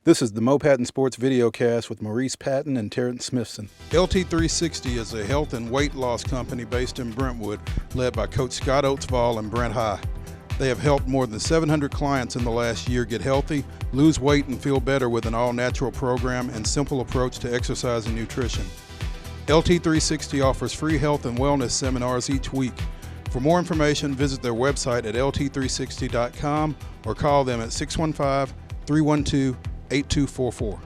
This is the Mo Patton Sports Videocast with Maurice Patton and Terrence Smithson. LT360 is a health and weight loss company based in Brentwood, led by Coach Scott Oatsvall and Brent High. They have helped more than 700 clients in the last year get healthy, lose weight, and feel better with an all-natural program and simple approach to exercise and nutrition. LT360 offers free health and wellness seminars each week. For more information, visit their website at lt360.com or call them at 615-312-8244.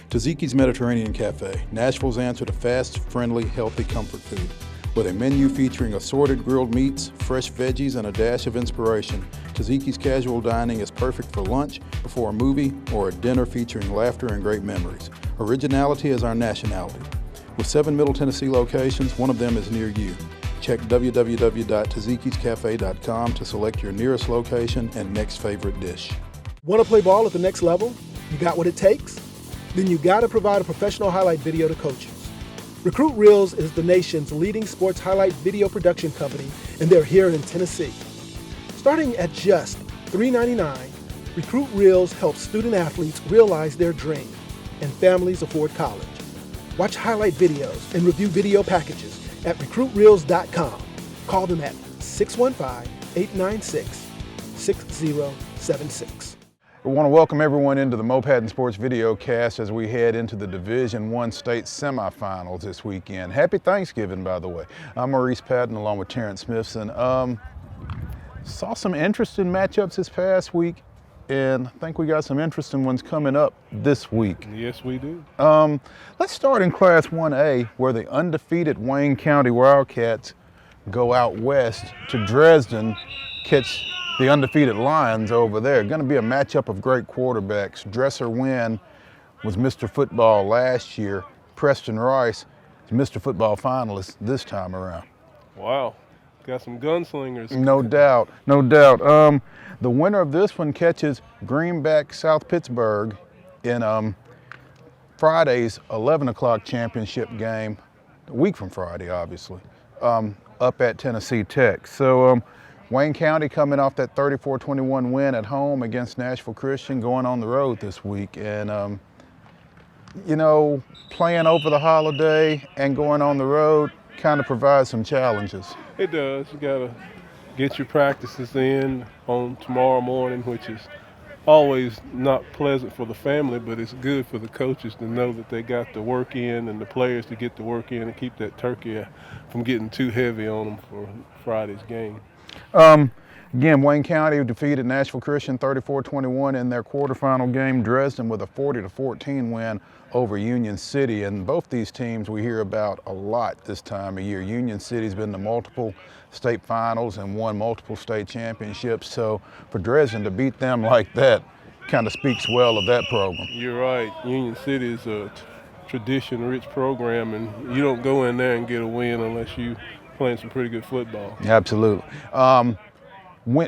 Taziki's Mediterranean Cafe, Nashville's answer to fast, friendly, healthy comfort food. With a menu featuring assorted grilled meats, fresh veggies, and a dash of inspiration, Taziki's casual dining is perfect for lunch, before a movie, or a dinner featuring laughter and great memories. Originality is our nationality. With 7 Middle Tennessee locations, one of them is near you. Check www.tazikiscafe.com to select your nearest location and next favorite dish. Want to play ball at the next level? You got what it takes? Then you got to provide a professional highlight video to coaches. Recruit Reels is the nation's leading sports highlight video production company, and they're here in Tennessee. Starting at just $3.99, Recruit Reels helps student athletes realize their dream and families afford college. Watch highlight videos and review video packages at recruitreels.com. Call them at 615-896-6076. I want to welcome everyone into the Mo Patton Sports Videocast as we head into the Division I state semifinals this weekend. Happy Thanksgiving, by the way. I'm Maurice Patton along with Terrence Smithson. Saw some interesting matchups this past week, and I think we got some interesting ones coming up this week. Yes, we do. Let's start in Class 1A, where the undefeated Wayne County Wildcats go out west to Dresden, catch the undefeated Lions over there. Going to be a matchup of great quarterbacks. Dresser Wynn was Mr. Football last year. Preston Rice is Mr. Football finalist this time around. Wow, got some gunslingers. No doubt, no doubt. The winner of this one catches Greenback South Pittsburgh in Friday's 11 o'clock championship game, a week from Friday, obviously, up at Tennessee Tech. So Wayne County coming off that 34-21 win at home against Nashville Christian, going on the road this week. And, you know, playing over the holiday and going on the road kind of provides some challenges. It does. You got to get your practices in on tomorrow morning, which is always not pleasant for the family, but it's good for the coaches to know that they got the work in and the players to get the work in and keep that turkey from getting too heavy on them for Friday's game. Again, Wayne County defeated Nashville Christian 34-21 in their quarterfinal game. Dresden with a 40-14 win over Union City. And both these teams we hear about a lot this time of year. Union City's been to multiple state finals and won multiple state championships. So for Dresden to beat them like that kind of speaks well of that program. You're right. Union City is a tradition-rich program, and you don't go in there and get a win unless you playing some pretty good football. Absolutely.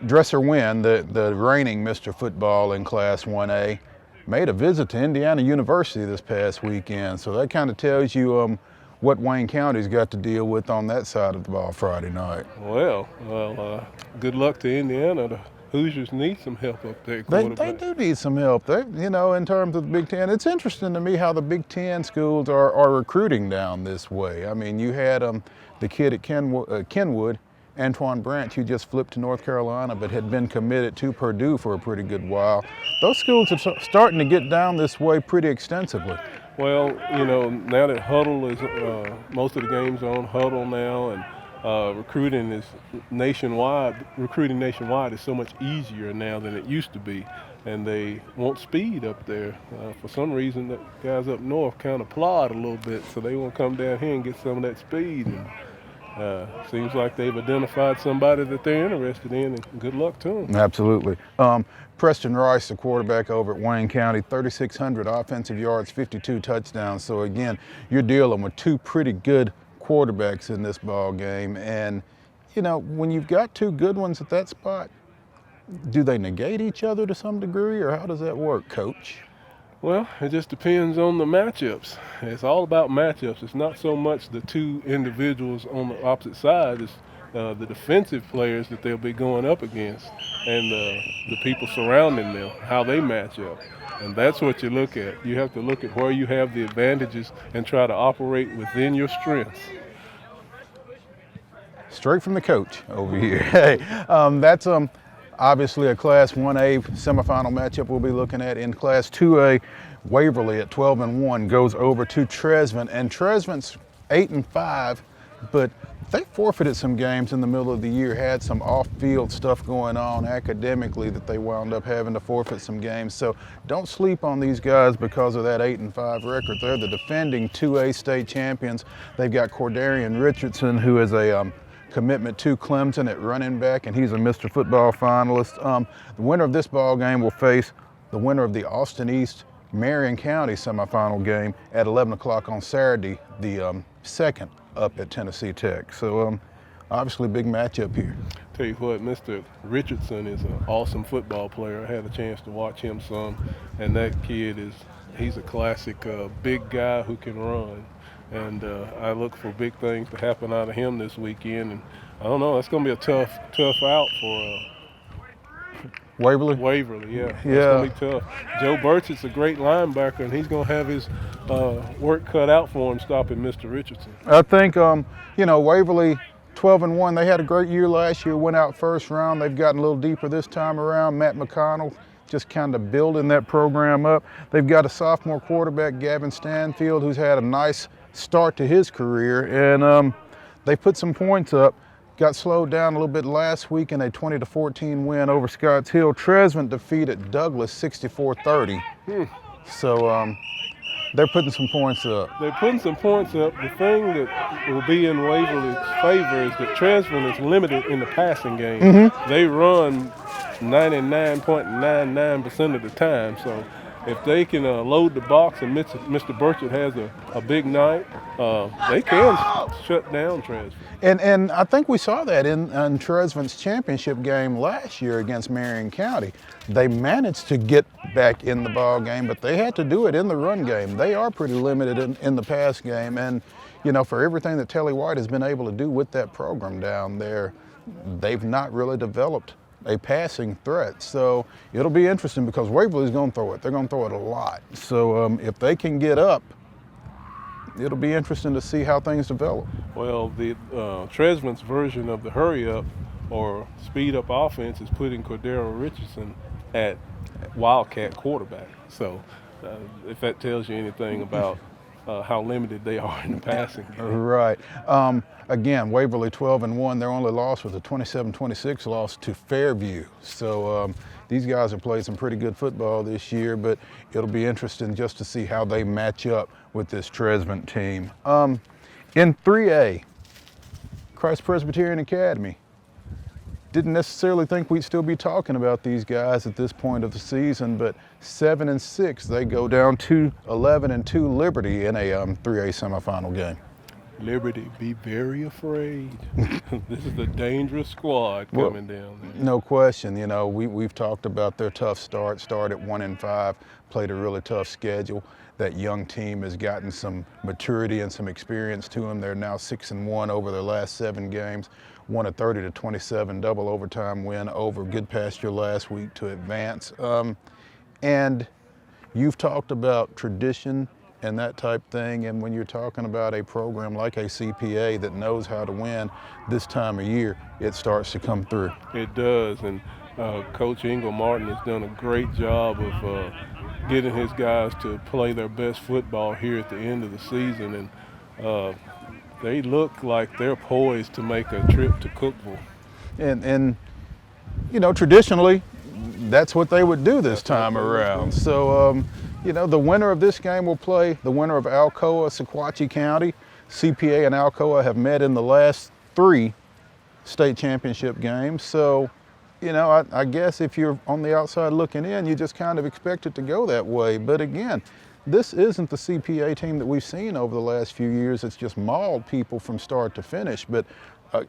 Dresser Wynn, the reigning Mr. Football in Class 1A, made a visit to Indiana University this past weekend. So that kind of tells you what Wayne County's got to deal with on that side of the ball Friday night. Well, good luck to Indiana. The Hoosiers need some help up there. They do need some help. You know, in terms of the Big Ten, it's interesting to me how the Big Ten schools are recruiting down this way. I mean, you had the kid at Kenwood, Antoine Branch, who just flipped to North Carolina but had been committed to Purdue for a pretty good while. Those schools are starting to get down this way pretty extensively. Well, you know, now that Huddle is, most of the games are on Huddle now, and recruiting nationwide is so much easier now than it used to be. And they want speed up there. For some reason, the guys up north kind of plod a little bit, so they want to come down here and get some of that speed. And seems like they've identified somebody that they're interested in, and good luck to them. Absolutely. Preston Rice, the quarterback over at Wayne County, 3,600 offensive yards, 52 touchdowns. So again, you're dealing with two pretty good quarterbacks in this ball game. And, you know, when you've got two good ones at that spot, do they negate each other to some degree, or how does that work, Coach? Well, it just depends on the matchups. It's all about matchups. It's not so much the two individuals on the opposite side. It's the defensive players that they'll be going up against and the people surrounding them, how they match up. And that's what you look at. You have to look at where you have the advantages and try to operate within your strengths. Straight from the coach over here. Hey, that's obviously a Class 1A semifinal matchup we'll be looking at. In Class 2A, Waverly at 12-1 goes over to Tresvant, and Tresvant's 8-5, but they forfeited some games in the middle of the year, had some off-field stuff going on academically that they wound up having to forfeit some games. So don't sleep on these guys because of that 8-5 record. They're the defending 2A state champions. They've got Cordarian Richardson, who is a commitment to Clemson at running back, and he's a Mr. Football finalist. The winner of this ball game will face the winner of the Austin East Marion County semifinal game at 11 o'clock on Saturday, the second up at Tennessee Tech. So obviously a big matchup here. Tell you what, Mr. Richardson is an awesome football player. I had a chance to watch him some, and that kid he's a classic big guy who can run. And I look for big things to happen out of him this weekend. And I don't know, it's going to be a tough out for Waverly? Waverly, yeah. It's going to be tough. Joe Burchett's a great linebacker, and he's going to have his work cut out for him stopping Mr. Richardson. I think, Waverly 12-1, they had a great year last year, went out first round. They've gotten a little deeper this time around. Matt McConnell just kind of building that program up. They've got a sophomore quarterback, Gavin Stanfield, who's had a nice start to his career, and they put some points up. Got slowed down a little bit last week in a 20-14 win over Scotts Hill. Tresvant defeated Douglas 64-30. So they're putting some points up. They're putting some points up. The thing that will be in Waverly's favor is that Tresvant is limited in the passing game. They run 99.99% of the time. So if they can load the box and Mr. Burchett has a big night, they can shut down Tresvant. And I think we saw that in Tresvant's championship game last year against Marion County. They managed to get back in the ball game, but they had to do it in the run game. They are pretty limited in the pass game, and for everything that Telly White has been able to do with that program down there, they've not really developed a passing threat. So it'll be interesting because Waverly's going to throw it. They're going to throw it a lot. So if they can get up, it'll be interesting to see how things develop. Well, the Tresvant's version of the hurry-up or speed-up offense is putting Cordero Richardson at Wildcat quarterback. So if that tells you anything about how limited they are in the passing game. Right. Again, Waverly 12-1. Their only loss was a 27-26 loss to Fairview. So these guys have played some pretty good football this year, but it'll be interesting just to see how they match up with this Tresvant team. In 3A, Christ Presbyterian Academy. Didn't necessarily think we'd still be talking about these guys at this point of the season, but 7-6, they go down to 11-2 Liberty in a 3A semifinal game. Liberty, be very afraid. This is a dangerous squad coming down there. No question. We've talked about their tough start at 1-5, played a really tough schedule. That young team has gotten some maturity and some experience to them. They're now 6-1 over their last 7 games. Won a 30-27 double overtime win over Goodpasture last week to advance. And you've talked about tradition and that type thing, and when you're talking about a program like a CPA that knows how to win this time of year, it starts to come through. It does, and Coach Ingle Martin has done a great job of getting his guys to play their best football here at the end of the season, and they look like they're poised to make a trip to Cookeville. And traditionally, that's what they would do this time around. So, the winner of this game will play the winner of Alcoa, Sequatchie County. CPA and Alcoa have met in the last 3 state championship games. So, I guess if you're on the outside looking in, you just kind of expect it to go that way. But again, this isn't the CPA team that we've seen over the last few years. It's just mauled people from start to finish. But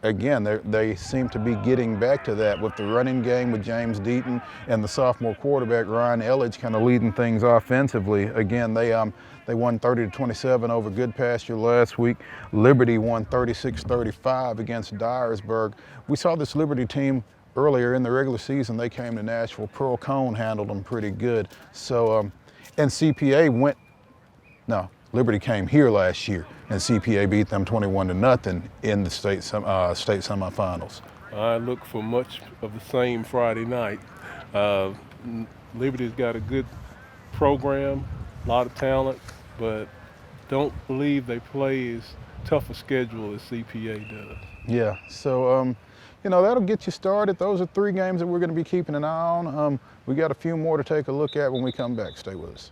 again, they seem to be getting back to that with the running game with James Deaton and the sophomore quarterback Ryan Elledge kind of leading things offensively. Again, they won 30-27 over Goodpasture last week. Liberty won 36-35 against Dyersburg. We saw this Liberty team earlier in the regular season. They came to Nashville. Pearl Cone handled them pretty good. So, and Liberty came here last year, and CPA beat them 21-0 in the state semifinals. I look for much of the same Friday night. Liberty's got a good program, a lot of talent, but don't believe they play as tough a schedule as CPA does. Yeah, so that'll get you started. Those are 3 games that we're going to be keeping an eye on. We got a few more to take a look at when we come back. Stay with us.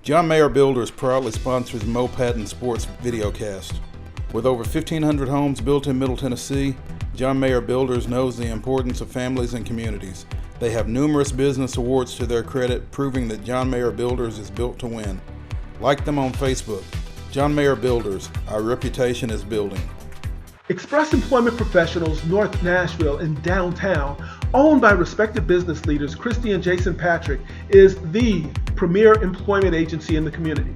John Mayer Builders proudly sponsors the Mo Patton Sports Videocast. With over 1,500 homes built in Middle Tennessee, John Mayer Builders knows the importance of families and communities. They have numerous business awards to their credit, proving that John Mayer Builders is built to win. Like them on Facebook. John Mayer Builders, our reputation is building. Express Employment Professionals, North Nashville and downtown, owned by respected business leaders Christy and Jason Patrick, is the premier employment agency in the community.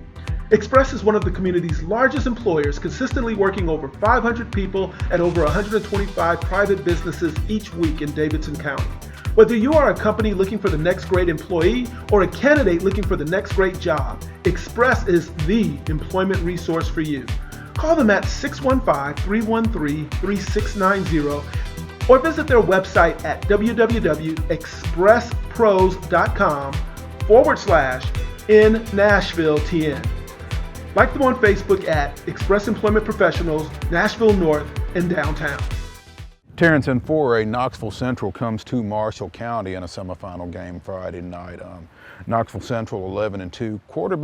Express is one of the community's largest employers, consistently working over 500 people at over 125 private businesses each week in Davidson County. Whether you are a company looking for the next great employee or a candidate looking for the next great job, Express is the employment resource for you. Call them at 615-313-3690 or visit their website at www.expresspros.com/InNashvilleTN. Like them on Facebook at Express Employment Professionals, Nashville North and downtown. Terrence in 4A, Knoxville Central comes to Marshall County in a semifinal game Friday night. Knoxville Central 11-2, coached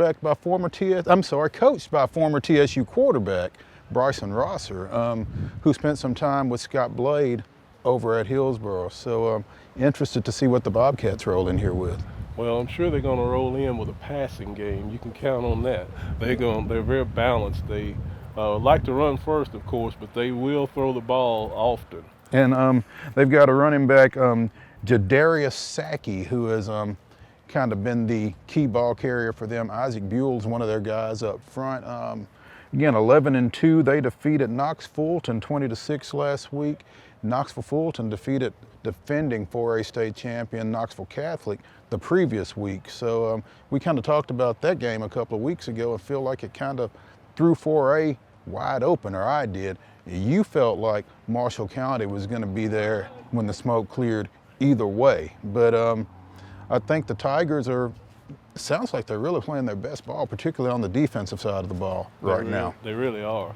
by former TSU quarterback Bryson Rosser, who spent some time with Scott Blade over at Hillsboro. So interested to see what the Bobcats roll in here with. Well, I'm sure they're going to roll in with a passing game. You can count on that. They're very balanced. They like to run first, of course, but they will throw the ball often. And they've got a running back, Jadarius Sackey, who has kind of been the key ball carrier for them. Isaac Buell's one of their guys up front. Again, 11-2, they defeated Knox Fulton 20-6 last week. Knoxville Fulton defeated defending 4A state champion Knoxville Catholic the previous week. So we kind of talked about that game a couple of weeks ago and feel like it kind of threw 4A wide open, or I did. You felt like Marshall County was going to be there when the smoke cleared either way. But I think the Tigers sounds like they're really playing their best ball, particularly on the defensive side of the ball now. They really are.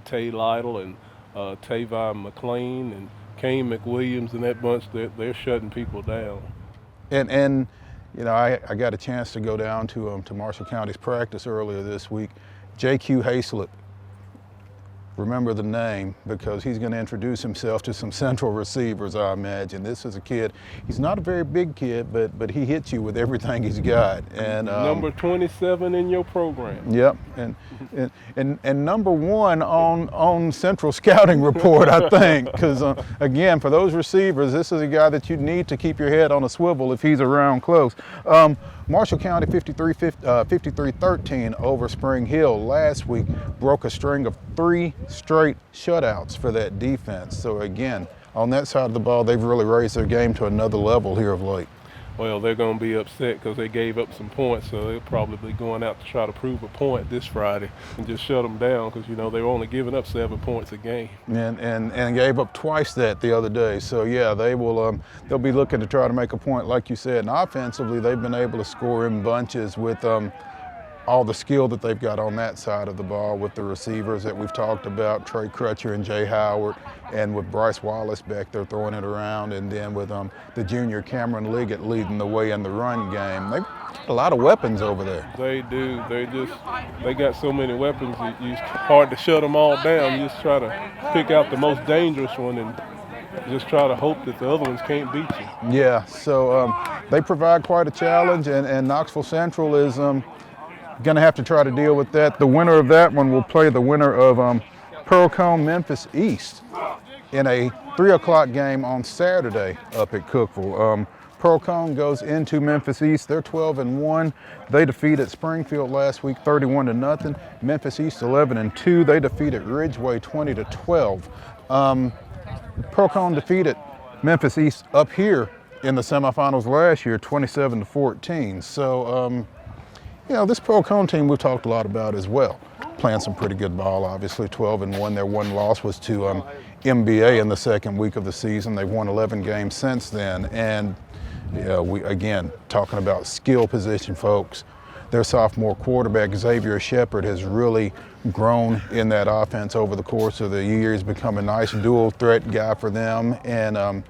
Tay Lytle and Tavon McLean and Kane McWilliams and that bunch, they're shutting people down. And I got a chance to go down to Marshall County's practice earlier this week. J.Q. Hayslip, remember the name because he's going to introduce himself to some central receivers, I imagine. This is a kid, he's not a very big kid, but he hits you with everything he's got. And number 27 in your program. Yep, and number 1 on Central Scouting Report, I think, because again, for those receivers, this is a guy that you need to keep your head on a swivel if he's around close. Marshall County 53-13 over Spring Hill last week, broke a string of 3 straight shutouts for that defense. So again, on that side of the ball, they've really raised their game to another level here of late. Well, they're going to be upset because they gave up some points, so they'll probably be going out to try to prove a point this Friday and just shut them down because, they were only giving up 7 points a game. And gave up twice that the other day. So, yeah, they'll be looking to try to make a point, like you said. And offensively, they've been able to score in bunches with all the skill that they've got on that side of the ball with the receivers that we've talked about, Trey Crutcher and Jay Howard, and with Bryce Wallace back there throwing it around, and then with the junior Cameron Liggett leading the way in the run game. They've got a lot of weapons over there. They do. They got so many weapons, it's hard to shut them all down. You just try to pick out the most dangerous one and just try to hope that the other ones can't beat you. Yeah, so they provide quite a challenge, and Knoxville Central is going to have to try to deal with that. The winner of that one will play the winner of Pearl Cone Memphis East in a 3 o'clock game on Saturday up at Cookeville. Pearl Cone goes into Memphis East. They're 12-1. They defeated Springfield last week 31-0. Memphis East 11-2. They defeated Ridgeway 20-12. Pearl Cone defeated Memphis East up here in the semifinals last year 27-14. So, this Pearl Cone team we've talked a lot about as well. Playing some pretty good ball, obviously 12-1. Their one loss was to MBA in the second week of the season. They've won 11 games since then. And we, again, talking about skill position folks, their sophomore quarterback, Xavier Shepard, has really grown in that offense over the course of the year. He's become a nice dual threat guy for them, and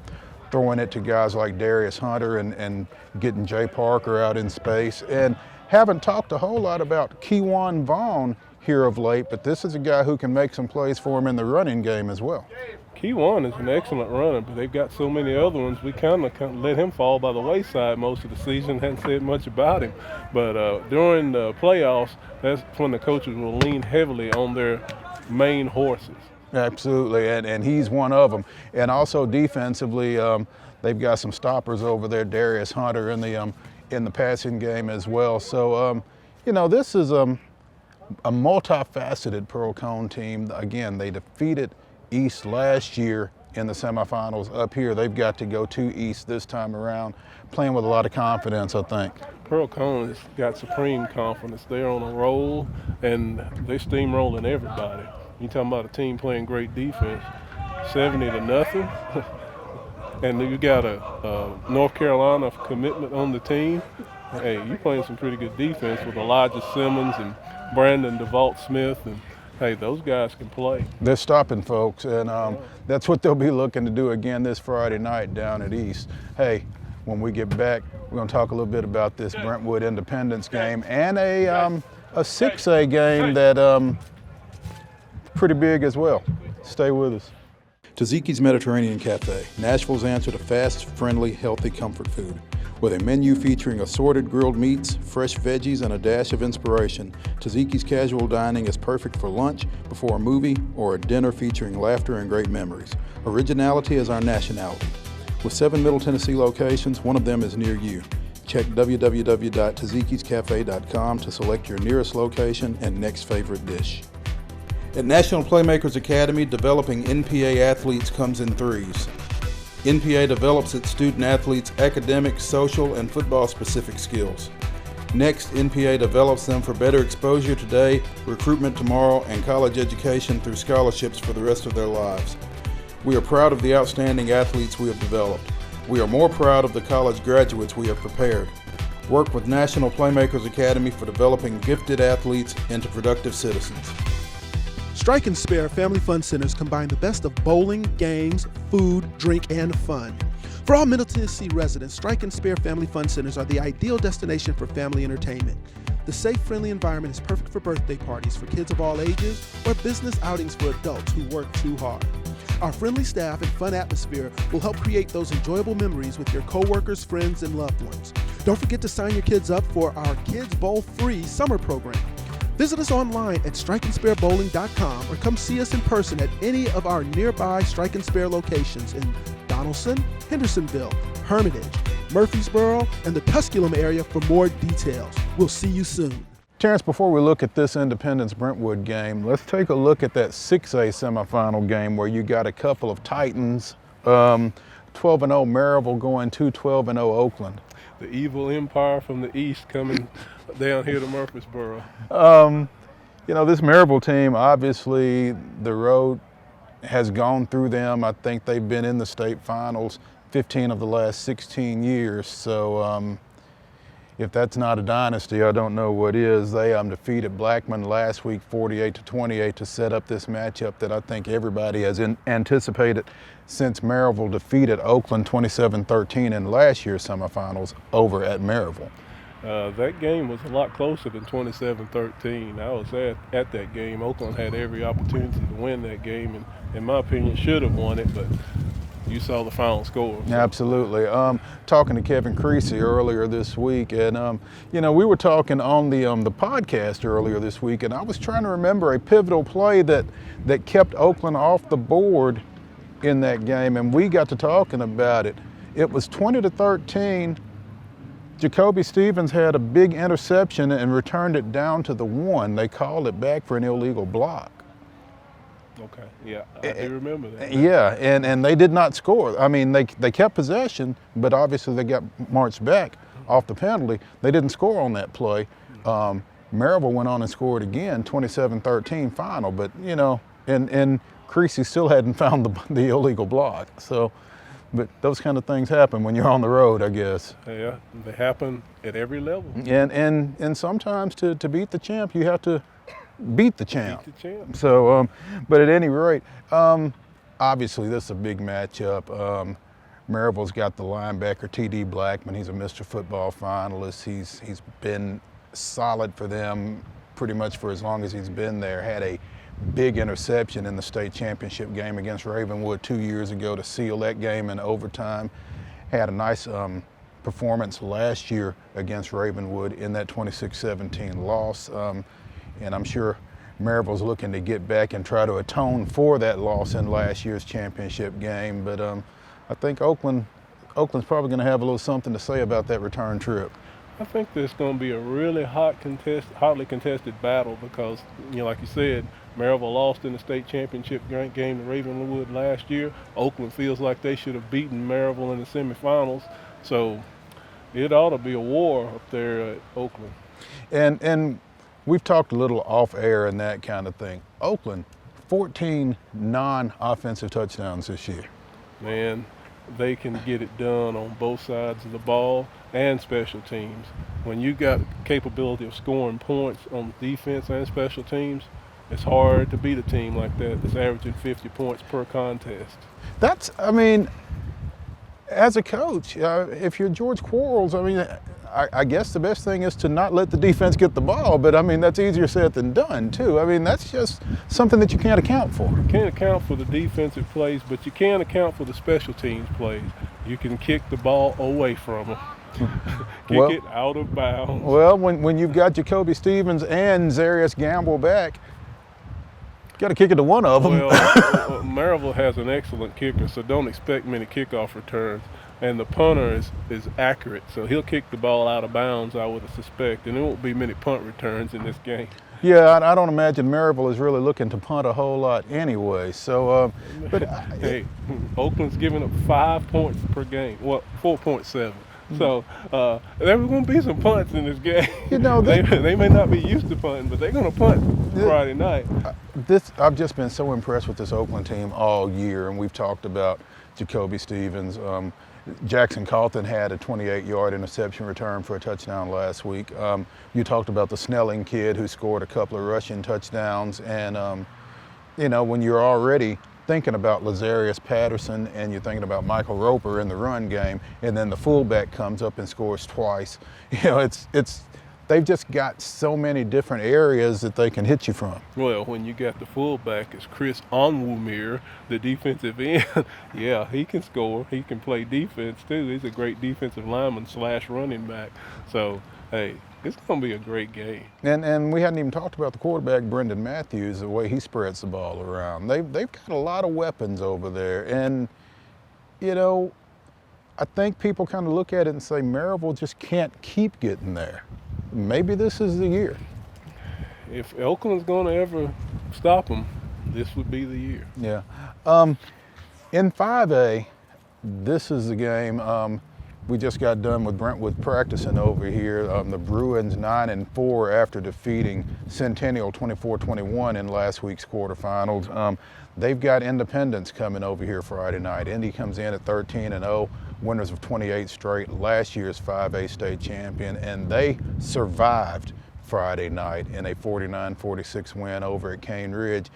throwing it to guys like Darius Hunter and getting Jay Parker out in space. And haven't talked a whole lot about Keywan Vaughn here of late, but this is a guy who can make some plays for him in the running game as well. Keywan is an excellent runner, but they've got so many other ones. We kind of let him fall by the wayside most of the season. Hadn't said much about him. But during the playoffs, that's when the coaches will lean heavily on their main horses. Absolutely, and he's one of them. And also defensively, they've got some stoppers over there, Darius Hunter in the passing game as well. So, this is a multifaceted Pearl Cone team. Again, they defeated East last year in the semifinals. Up here, they've got to go to East this time around, playing with a lot of confidence, I think. Pearl Cone has got supreme confidence. They're on a roll, and they're steamrolling everybody. You're talking about a team playing great defense, 70-0, and you got a North Carolina commitment on the team. Hey, you're playing some pretty good defense with Elijah Simmons and Brandon DeVault-Smith, and hey, those guys can play. They're stopping folks, and that's what they'll be looking to do again this Friday night down at East. Hey, when we get back, we're going to talk a little bit about this Brentwood Independence game and a 6A game that pretty big as well. Stay with us. Taziki's Mediterranean Cafe, Nashville's answer to fast, friendly, healthy comfort food. With a menu featuring assorted grilled meats, fresh veggies, and a dash of inspiration, Taziki's casual dining is perfect for lunch, before a movie, or a dinner featuring laughter and great memories. Originality is our nationality. With 7 Middle Tennessee locations, one of them is near you. Check www.tazikiscafe.com to select your nearest location and next favorite dish. At National Playmakers Academy, developing NPA athletes comes in threes. NPA develops its student athletes' academic, social, and football-specific skills. Next, NPA develops them for better exposure today, recruitment tomorrow, and college education through scholarships for the rest of their lives. We are proud of the outstanding athletes we have developed. We are more proud of the college graduates we have prepared. Work with National Playmakers Academy for developing gifted athletes into productive citizens. Strike and Spare Family Fun Centers combine the best of bowling, games, food, drink, and fun. For all Middle Tennessee residents, Strike and Spare Family Fun Centers are the ideal destination for family entertainment. The safe, friendly environment is perfect for birthday parties for kids of all ages or business outings for adults who work too hard. Our friendly staff and fun atmosphere will help create those enjoyable memories with your coworkers, friends, and loved ones. Don't forget to sign your kids up for our Kids Bowl Free summer program. Visit us online at strikeandsparebowling.com or come see us in person at any of our nearby Strike and Spare locations in Donaldson, Hendersonville, Hermitage, Murfreesboro, and the Tusculum area for more details. We'll see you soon. Terrence, before we look at this Independence Brentwood game, let's take a look at that 6A semifinal game where you got a couple of Titans, 12-0 Maryville going to 12-0 Oakland. The evil empire from the east coming down here to Murfreesboro. This Maryville team, obviously the road has gone through them. I think they've been in the state finals 15 of the last 16 years. So if that's not a dynasty, I don't know what is. They defeated Blackman last week 48-28 to set up this matchup that I think everybody has anticipated since Maryville defeated Oakland 27-13 in last year's semifinals over at Maryville. That game was a lot closer than 27-13. I was at that game. Oakland had every opportunity to win that game, and in my opinion should have won it, but you saw the final score. So. Absolutely. Talking to Kevin Creasy earlier this week, and we were talking on the podcast earlier this week, and I was trying to remember a pivotal play that kept Oakland off the board in that game, and we got to talking about it. It was 20-13. Jacoby Stevens had a big interception and returned it down to the 1. They called it back for an illegal block. Okay, yeah, I do remember that. Yeah, and they did not score. I mean, they kept possession, but obviously they got marched back off the penalty. They didn't score on that play. Maryville went on and scored again, 27-13 final, but you know, and Creasy still hadn't found the illegal block. So, but those kind of things happen when you're on the road, I guess. Yeah, they happen at every level. And sometimes to beat the champ, you have to beat the champ. Beat the champ. So, but at any rate, obviously this is a big matchup. Maryville's got the linebacker T.D. Blackman. He's a Mr. Football finalist. He's been solid for them pretty much for as long as he's been there. Had a big interception in the state championship game against Ravenwood 2 years ago to seal that game in overtime. Had a nice performance last year against Ravenwood in that 26-17 loss. And I'm sure Maryville's looking to get back and try to atone for that loss in last year's championship game. But I think Oakland's probably going to have a little something to say about that return trip. I think there's going to be a really hotly contested battle because, you know, like you said, Maryville lost in the state championship game to Ravenwood last year. Oakland feels like they should have beaten Maryville in the semifinals. So it ought to be a war up there at Oakland. And we've talked a little off air and that kind of thing. Oakland, 14 non-offensive touchdowns this year. Man, they can get it done on both sides of the ball and special teams. When you got capability of scoring points on defense and special teams, it's hard to beat a team like that that's averaging 50 points per contest. That's, I mean, as a coach, if you're George Quarles, I mean, I guess the best thing is to not let the defense get the ball, but I mean, that's easier said than done too. I mean, that's just something that you can't account for. You can't account for the defensive plays, but you can account for the special teams plays. You can kick the ball away from them. Kick it out of bounds. Well, when you've got Jacoby Stevens and Zarius Gamble back, you got to kick it to one of them. Well, Maryville has an excellent kicker, so don't expect many kickoff returns. And the punter is accurate, so he'll kick the ball out of bounds, I would suspect, and there won't be many punt returns in this game. Yeah, I don't imagine Maryville is really looking to punt a whole lot anyway. So, hey, Oakland's giving up 5 points per game. Well, 4.7. So there are going to be some punts in this game. You know, they may not be used to punting, but they're going to punt Friday night. I've just been so impressed with this Oakland team all year, and we've talked about Jacoby Stevens. Jackson Calton had a 28-yard interception return for a touchdown last week. You talked about the Snelling kid who scored a couple of rushing touchdowns. And, you know, when you're already thinking about Lazarius Patterson and you're thinking about Michael Roper in the run game, and then the fullback comes up and scores twice, you know, they've just got so many different areas that they can hit you from. Well, when you got the fullback as Chris Onwumere, the defensive end, yeah, he can score. He can play defense too. He's a great defensive lineman / running back. So, hey, it's going to be a great game. And we hadn't even talked about the quarterback, Brendan Matthews, the way he spreads the ball around. They've got a lot of weapons over there. And, you know, I think people kind of look at it and say Maryville just can't keep getting there. Maybe this is the year. If Oakland's going to ever stop them, this would be the year. Yeah. In 5A, this is the game. We just got done with Brentwood practicing over here. The Bruins 9-4 after defeating Centennial 24-21 in last week's quarterfinals. They've got Independence coming over here Friday night. Indy comes in at 13-0. Winners of 28 straight, last year's 5A state champion, and they survived Friday night in a 49-46 win over at Cane Ridge.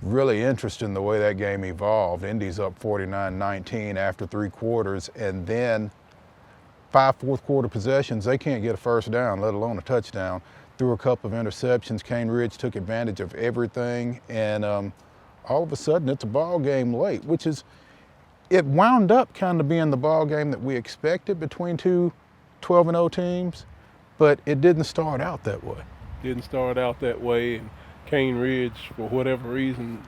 Really interesting the way that game evolved. Indy's up 49-19 after 3 quarters, and then 5 fourth quarter possessions, they can't get a first down, let alone a touchdown. Threw a couple of interceptions. Cane Ridge took advantage of everything, and all of a sudden it's a ball game late, which is, it wound up kind of being the ball game that we expected between two 12-0 teams, but it didn't start out that way. Didn't start out that way, and Cane Ridge, for whatever reason,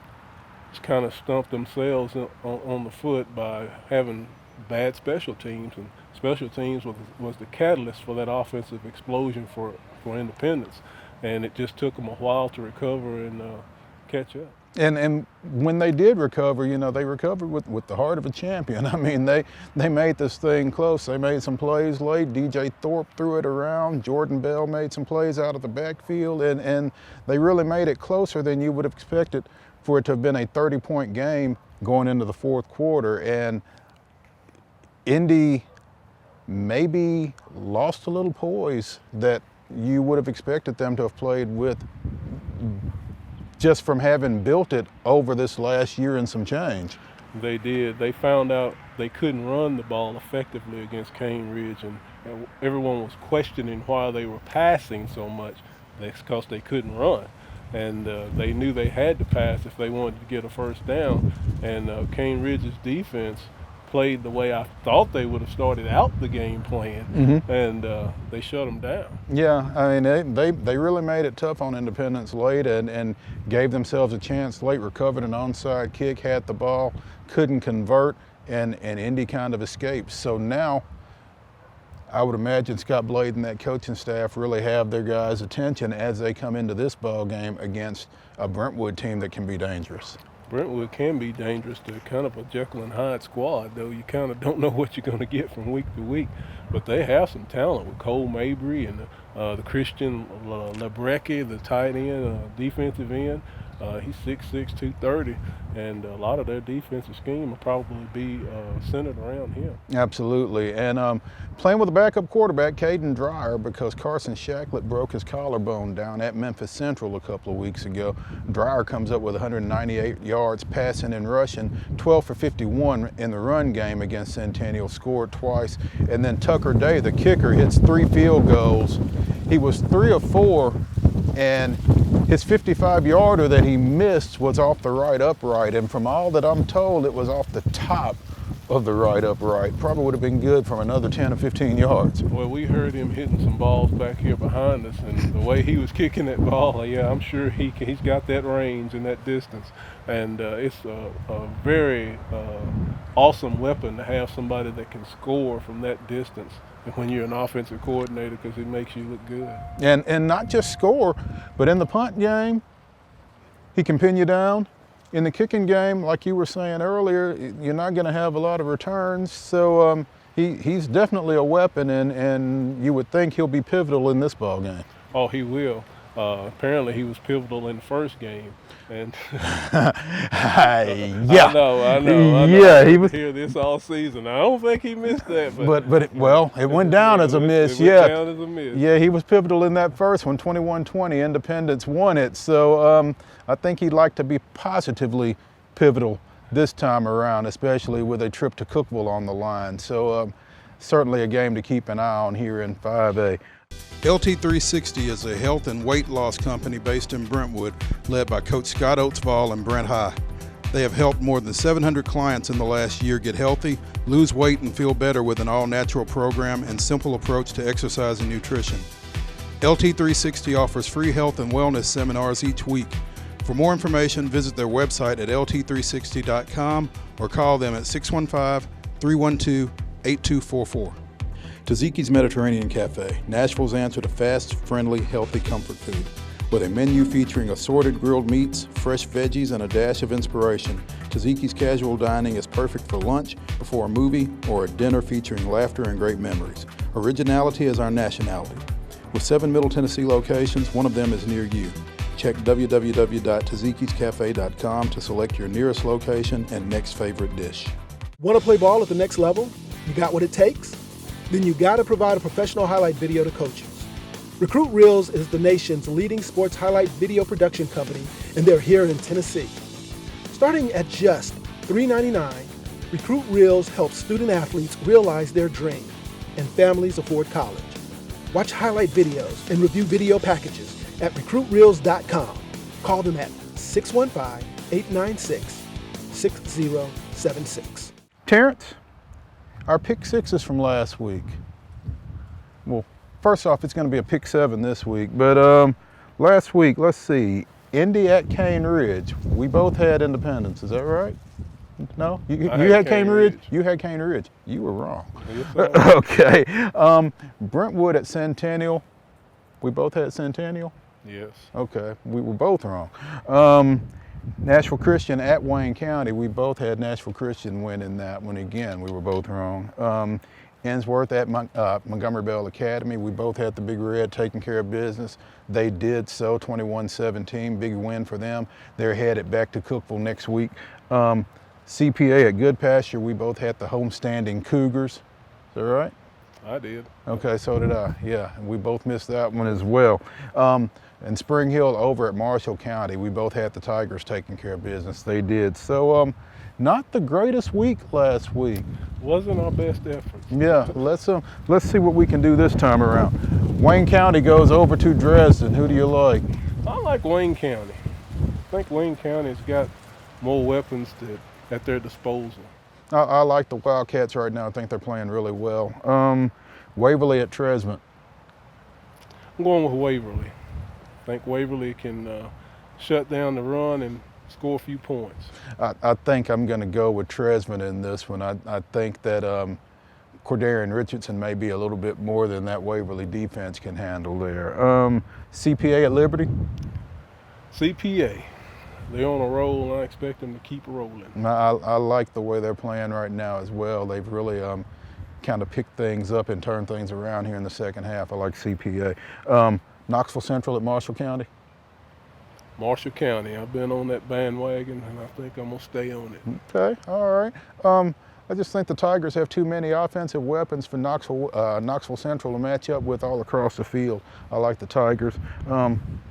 kind of stumped themselves on the foot by having bad special teams, and special teams was the catalyst for that offensive explosion for Independence, and it just took them a while to recover and catch up. And when they did recover, you know, they recovered with the heart of a champion. I mean, they made this thing close. They made some plays late. DJ Thorpe threw it around. Jordan Bell made some plays out of the backfield, and they really made it closer than you would have expected for it to have been a 30-point game going into the fourth quarter. And Indy maybe lost a little poise that you would have expected them to have played with just from having built it over this last year and some change. They did. They found out they couldn't run the ball effectively against Cane Ridge, and everyone was questioning why they were passing so much. That's because they couldn't run. And they knew they had to pass if they wanted to get a first down. And Cane Ridge's defense played the way I thought they would have started out the game playing, and they shut them down. Yeah, I mean, they really made it tough on Independence late and gave themselves a chance late, recovered an onside kick, had the ball, couldn't convert, and Indy kind of escaped. So now I would imagine Scott Blade and that coaching staff really have their guys' attention as they come into this ball game against a Brentwood team that can be dangerous. Brentwood can be dangerous. They're kind of a Jekyll and Hyde squad, though. You kind of don't know what you're going to get from week to week. But they have some talent with Cole Mabry and the Christian Lebrecki, the tight end, defensive end. He's 6'6", 230, and a lot of their defensive scheme will probably be centered around him. Absolutely, and playing with a backup quarterback, Caden Dreyer, because Carson Shacklet broke his collarbone down at Memphis Central a couple of weeks ago. Dreyer comes up with 198 yards passing and rushing, 12 for 51 in the run game against Centennial, scored twice, and then Tucker Day, the kicker, hits 3 field goals. He was 3 of 4, and his 55-yarder that he missed was off the right upright, and from all that I'm told, it was off the top of the right upright. Probably would have been good from another 10 or 15 yards. Well, we heard him hitting some balls back here behind us, and the way he was kicking that ball, yeah, I'm sure he's got that range and that distance. And it's a very awesome weapon to have somebody that can score from that distance when you're an offensive coordinator, because it makes you look good. And not just score, but in the punt game, he can pin you down. In the kicking game, like you were saying earlier, you're not going to have a lot of returns. So he's definitely a weapon, and you would think he'll be pivotal in this ball game. Oh, he will. Apparently he was pivotal in the first game. And yeah. I know. Yeah, he was here this all season. I don't think he missed that. But it went down as a miss. It went down as a miss. Yeah, he was pivotal in that first one, 21-20. Independence won it. So I think he'd like to be positively pivotal this time around, especially with a trip to Cookeville on the line. So certainly a game to keep an eye on here in 5A. LT360 is a health and weight loss company based in Brentwood, led by Coach Scott Oatsvall and Brent High. They have helped more than 700 clients in the last year get healthy, lose weight, and feel better with an all-natural program and simple approach to exercise and nutrition. LT360 offers free health and wellness seminars each week. For more information, visit their website at lt360.com or call them at 615-312-8244. Taziki's Mediterranean Cafe, Nashville's answer to fast, friendly, healthy comfort food. With a menu featuring assorted grilled meats, fresh veggies, and a dash of inspiration, Taziki's casual dining is perfect for lunch, before a movie, or a dinner featuring laughter and great memories. Originality is our nationality. With 7 Middle Tennessee locations, one of them is near you. Check www.tazikiscafe.com to select your nearest location and next favorite dish. Want to play ball at the next level? You got what it takes? Then you got to provide a professional highlight video to coaches. Recruit Reels is the nation's leading sports highlight video production company, and they're here in Tennessee. Starting at just $3.99, Recruit Reels helps student athletes realize their dream, and families afford college. Watch highlight videos and review video packages at recruitreels.com. Call them at 615-896-6076. Terrence, our pick sixes from last week. Well, first off, it's going to be a pick 7 this week, but last week, let's see, Indy at Cane Ridge. We both had Independence. Is that right? No, you I had Cane Ridge. Ridge. You had Cane Ridge. You were wrong. Yes, sir. Okay. Brentwood at Centennial. We both had Centennial. Yes. Okay, we were both wrong. Nashville Christian at Wayne County. We both had Nashville Christian winning that one again. We were both wrong. Ensworth at Montgomery Bell Academy. We both had the Big Red taking care of business. They did so, 21-17, big win for them. They're headed back to Cookeville next week. CPA at Good Pasture, we both had the homestanding Cougars. Is that right? I did. Okay, so did I. Yeah, we both missed that one as well. And Spring Hill over at Marshall County, we both had the Tigers taking care of business. They did. So not the greatest week last week. Wasn't our best effort. Yeah, let's see what we can do this time around. Wayne County goes over to Dresden. Who do you like? I like Wayne County. I think Wayne County's got more weapons at their disposal. I like the Wildcats right now. I think they're playing really well. Waverly at Tresvant. I'm going with Waverly. I think Waverly can shut down the run and score a few points. I think I'm going to go with Tresvant in this one. I think that Cordarian Richardson may be a little bit more than that Waverly defense can handle there. CPA at Liberty? CPA. They're on a roll, and I expect them to keep rolling. I like the way they're playing right now as well. They've really kind of picked things up and turned things around here in the second half. I like CPA. Knoxville Central at Marshall County? Marshall County. I've been on that bandwagon, and I think I'm going to stay on it. Okay, all right. I just think the Tigers have too many offensive weapons for Knoxville Central to match up with all across the field. I like the Tigers.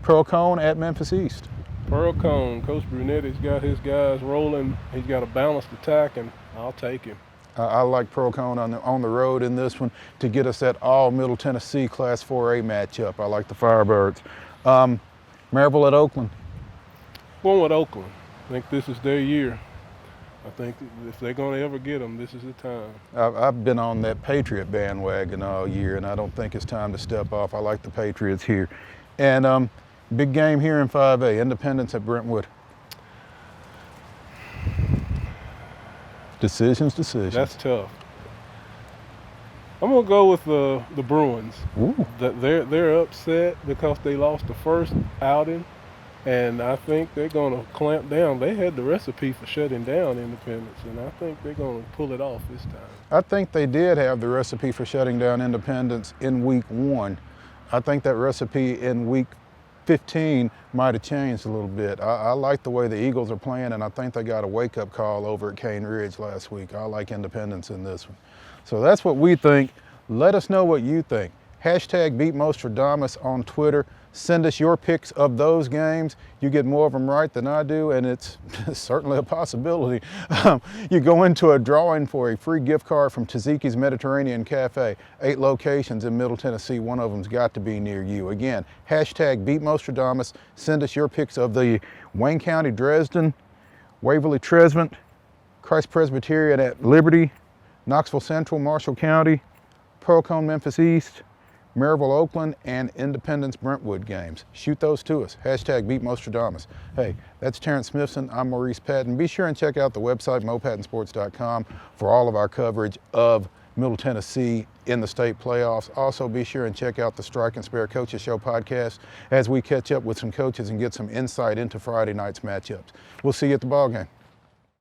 Pearl Cone at Memphis East. Pearl Cone, Coach Brunetti's got his guys rolling. He's got a balanced attack, and I'll take him. I like Pearl Cone on the road in this one to get us that all Middle Tennessee Class 4A matchup. I like the Firebirds. Maryville at Oakland. Going with Oakland. I think this is their year. I think if they're going to ever get them, this is the time. I've been on that Patriot bandwagon all year, and I don't think it's time to step off. I like the Patriots here. And big game here in 5A, Independence at Brentwood. Decisions. That's tough. I'm going to go with the Bruins. Ooh. They're upset because they lost the first outing, and I think they're going to clamp down. They had the recipe for shutting down Independence, and I think they're going to pull it off this time. I think they did have the recipe for shutting down Independence in week 1. I think that recipe in week 15 might have changed a little bit. I like the way the Eagles are playing, and I think they got a wake-up call over at Cane Ridge last week. I like Independence in this one. So that's what we think. Let us know what you think. Hashtag BeatMostradamus on Twitter. Send us your picks of those games. You get more of them right than I do, and it's certainly a possibility. You go into a drawing for a free gift card from Taziki's Mediterranean Cafe. 8 locations in Middle Tennessee. One of them's got to be near you. Again, hashtag BeatMostradamus. Send us your picks of the Wayne County Dresden, Waverly Tresvant, Christ Presbyterian at Liberty, Knoxville Central, Marshall County, Pearl Cone, Memphis East, Maryville, Oakland, and Independence, Brentwood games. Shoot those to us. Hashtag BeatMostradamus. Hey, that's Terrence Smithson. I'm Maurice Patton. Be sure and check out the website, mopattonsports.com, for all of our coverage of Middle Tennessee in the state playoffs. Also, be sure and check out the Strike and Spare Coaches Show podcast as we catch up with some coaches and get some insight into Friday night's matchups. We'll see you at the ballgame.